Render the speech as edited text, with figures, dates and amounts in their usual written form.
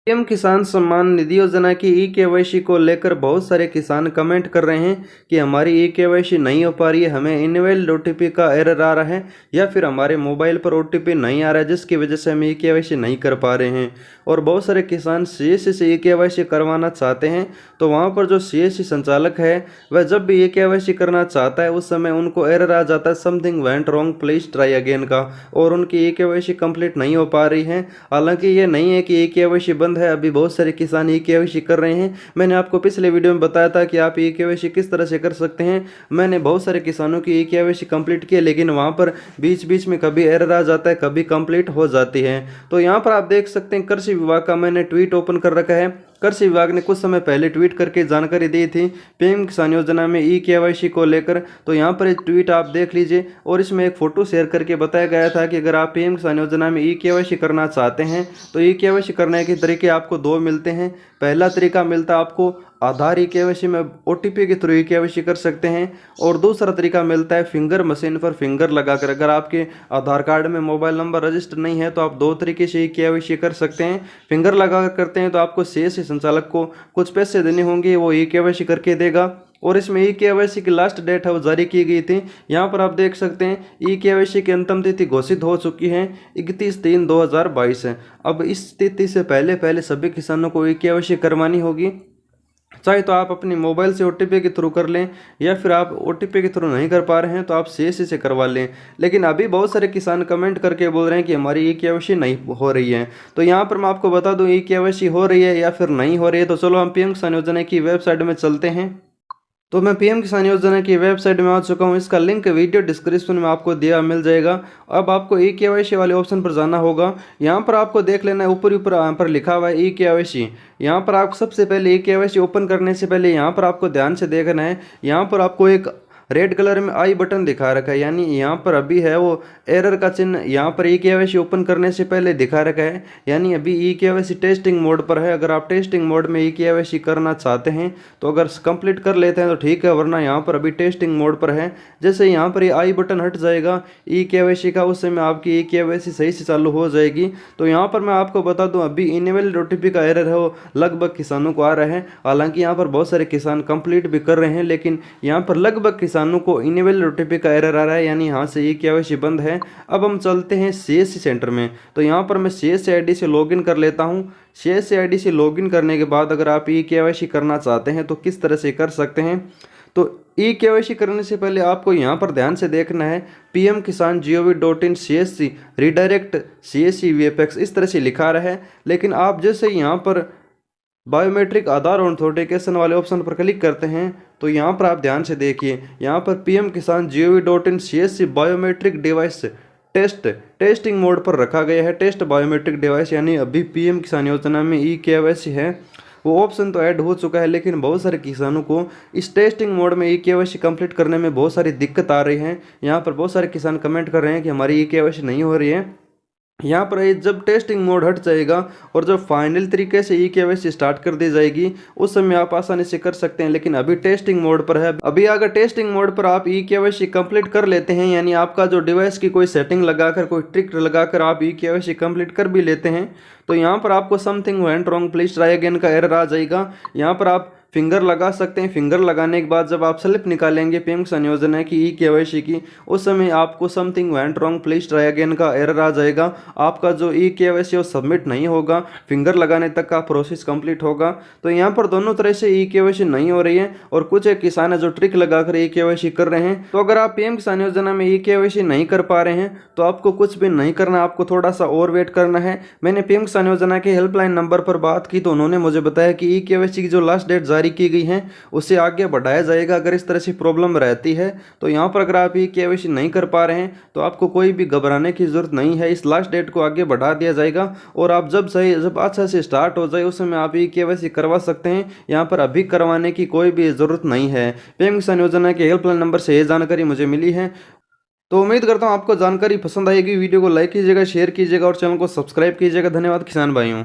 PM किसान सम्मान निधि योजना की ई-केवाईसी को लेकर बहुत सारे किसान कमेंट कर रहे हैं कि हमारी ई-केवाईसी नहीं हो पा रही है, हमें इनवैलिड ओटीपी का एरर आ रहा है या फिर हमारे मोबाइल पर ओटीपी नहीं आ रहा है, जिसकी वजह से हम ई-केवाईसी नहीं कर पा रहे हैं। और बहुत सारे किसान सीएससी से ई-केवाईसी करवाना चाहते हैं, तो वहाँ पर जो सीएससी संचालक है वह जब भी ई-केवाईसी करना चाहता है उस समय उनको एरर आ जाता है something went wrong please try again का, और उनकी ई-केवाईसी कंप्लीट नहीं हो पा रही है। हालांकि ये नहीं है कि ई-केवाईसी बंद है, अभी बहुत सारे किसान ई-केवाईसी कर रहे हैं। मैंने आपको पिछले वीडियो में बताया था कि आप ई-केवाईसी किस तरह से कर सकते हैं। मैंने बहुत सारे किसानों की ई-केवाईसी कंप्लीट की, लेकिन वहां पर बीच बीच में कभी एरर आ जाता है, कभी कंप्लीट हो जाती है। तो यहां पर आप देख सकते हैं कृषि विभाग का मैंने ट्वीट ओपन कर रखा है। कृषि विभाग ने कुछ समय पहले ट्वीट करके जानकारी दी थी पीएम किसान योजना में ई-केवाईसी को लेकर। तो यहाँ पर एक ट्वीट आप देख लीजिए, और इसमें एक फोटो शेयर करके बताया गया था कि अगर आप पीएम किसान योजना में ई-केवाईसी करना चाहते हैं तो ई-केवाईसी करने के तरीके आपको दो मिलते हैं। पहला तरीका मिलता है आपको आधार ई-केवाईसी में ओटीपी के थ्रू ई-केवाईसी कर सकते हैं, और दूसरा तरीका मिलता है फिंगर मशीन पर फिंगर लगाकर। अगर आपके आधार कार्ड में मोबाइल नंबर रजिस्टर नहीं है तो आप दो तरीके से ई-केवाईसी कर सकते हैं। फिंगर लगाकर करते हैं तो आपको सीएससी संचालक को कुछ पैसे देने होंगे, वो ई-केवाईसी करके देगा। और इसमें ई-केवाईसी की लास्ट डेट है वो जारी की गई थी। यहाँ पर आप देख सकते हैं ई-केवाईसी की अंतिम तिथि घोषित हो चुकी है 31/3/2022 है। अब इस तिथि से पहले सभी किसानों को ई-केवाईसी करवानी होगी, चाहे तो आप अपनी मोबाइल से ओटीपी के थ्रू कर लें या फिर आप ओटीपी के थ्रू नहीं कर पा रहे हैं तो आप सीएससी से करवा लें। लेकिन अभी बहुत सारे किसान कमेंट करके बोल रहे हैं कि हमारी ई-केवाईसी नहीं हो रही है। तो यहाँ पर मैं आपको बता दूं ई-केवाईसी हो रही है या फिर नहीं हो रही है। तो चलो हम पीएम किसान योजना की वेबसाइट में चलते हैं। तो मैं पीएम किसान योजना की वेबसाइट में आ चुका हूँ, इसका लिंक वीडियो डिस्क्रिप्शन में आपको दिया मिल जाएगा। अब आपको ई-केवाईसी वाले ऑप्शन पर जाना होगा। यहाँ पर आपको देख लेना है ऊपर यहाँ पर लिखा हुआ है ई-केवाईसी। यहाँ पर आप सबसे पहले ई-केवाईसी ओपन करने से पहले यहाँ पर आपको ध्यान से देखना है, यहाँ पर आपको एक रेड कलर में आई बटन दिखा रखा है, यानी यहाँ पर अभी है वो एरर का चिन्ह यहाँ पर ई-केवाईसी ओपन करने से पहले दिखा रखा है, यानी अभी ई-केवाईसी टेस्टिंग मोड पर है। अगर आप टेस्टिंग मोड में ई-केवाईसी करना चाहते हैं तो अगर कंप्लीट कर लेते हैं तो ठीक है, वरना यहाँ पर अभी टेस्टिंग मोड पर है। जैसे यहाँ पर ये आई बटन हट जाएगा ई-केवाईसी का, उस समय आपकी ई-केवाईसी सही से चालू हो जाएगी। तो यहाँ पर मैं आपको बता दूँ अभी इनवैलिड ओटीपी का एरर है वो लगभग किसानों को आ रहा है। हालांकि यहाँ पर बहुत सारे किसान कंप्लीट भी कर रहे हैं, लेकिन यहाँ पर लगभग किसानों को इनवैलिड ओटीपी का एरर आ रहा है, यानी यहाँ से ई-केवाईसी बंद है। अब हम चलते हैं सीएससी सेंटर में। तो यहाँ पर मैं सीएससी आईडी से लॉगिन कर लेता हूँ। सीएससी आईडी से लॉगिन करने के बाद अगर आप ई-केवाईसी करना चाहते हैं तो किस तरह से कर सकते हैं। तो ई-केवाईसी करने से पहले आपको यहाँ पर ध्यान से देखना है pmkisan.gov.in CSC redirect CSC VFX इस तरह से लिखा रहा है। लेकिन आप जैसे यहाँ पर बायोमेट्रिक आधार ऑथेंटिकेशन वाले ऑप्शन पर क्लिक करते हैं तो यहाँ पर आप ध्यान से देखिए, यहाँ पर pmkisan.gov.in CSC biometric device testing mode पर रखा गया है। टेस्ट बायोमेट्रिक डिवाइस, यानी अभी पीएम किसान योजना में ई-केवाईसी है वो ऑप्शन तो ऐड हो चुका है, लेकिन बहुत सारे किसानों को इस टेस्टिंग मोड में ई-केवाईसी कंप्लीट करने में बहुत सारी दिक्कत आ रही है। यहाँ पर बहुत सारे किसान कमेंट कर रहे हैं कि हमारी ई-केवाईसी नहीं हो रही है। यहाँ पर जब टेस्टिंग मोड हट जाएगा और जब फाइनल तरीके से ई-केवाईसी स्टार्ट कर दी जाएगी उस समय आप आसानी से कर सकते हैं, लेकिन अभी टेस्टिंग मोड पर है। अभी अगर टेस्टिंग मोड पर आप ई-केवाईसी कंप्लीट कर लेते हैं, यानी आपका जो डिवाइस की कोई सेटिंग लगाकर कोई ट्रिक लगाकर आप ई-केवाईसी कंप्लीट कर भी लेते हैं, तो यहाँ पर आपको something went wrong please try again का एरर आ जाएगा। यहाँ पर आप फिंगर लगा सकते हैं। फिंगर लगाने के बाद जब आप स्लिप निकालेंगे पीएम किसान योजना की ई-केवाईसी की, उस समय आपको something went wrong please try again का एरर आ जाएगा। आपका जो ई-केवाईसी वो सबमिट नहीं होगा, फिंगर लगाने तक का प्रोसेस कंप्लीट होगा। तो यहाँ पर दोनों तरह से ई-केवाईसी नहीं हो रही है, और कुछ एक किसान है जो ट्रिक लगाकर ई-केवाईसी कर रहे हैं। तो अगर आप पीएम किसान योजना में ई-केवाईसी नहीं कर पा रहे हैं तो आपको कुछ भी नहीं करना, आपको थोड़ा सा और वेट करना है। मैंने पीएम किसान योजना के हेल्पलाइन नंबर पर बात की तो उन्होंने मुझे बताया कि ई-केवाईसी की जो लास्ट डेट जारी की गई है उसे आगे बढ़ाया जाएगा अगर इस तरह से प्रॉब्लम रहती है। तो यहाँ पर अगर आप ई-केवाईसी नहीं कर पा रहे हैं तो आपको कोई भी घबराने की जरूरत नहीं है, इस लास्ट डेट को आगे बढ़ा दिया जाएगा। और आप जब अच्छा से स्टार्ट हो जाए उस समय आप ई-केवाईसी करवा सकते हैं। यहाँ पर अभी करवाने की कोई भी ज़रूरत नहीं है। पीएम किसान योजना के हेल्पलाइन नंबर से ये जानकारी मुझे मिली है। तो उम्मीद करता हूँ आपको जानकारी पसंद आएगी। वीडियो को लाइक कीजिएगा, शेयर कीजिएगा और चैनल को सब्सक्राइब कीजिएगा। धन्यवाद किसान भाइयों।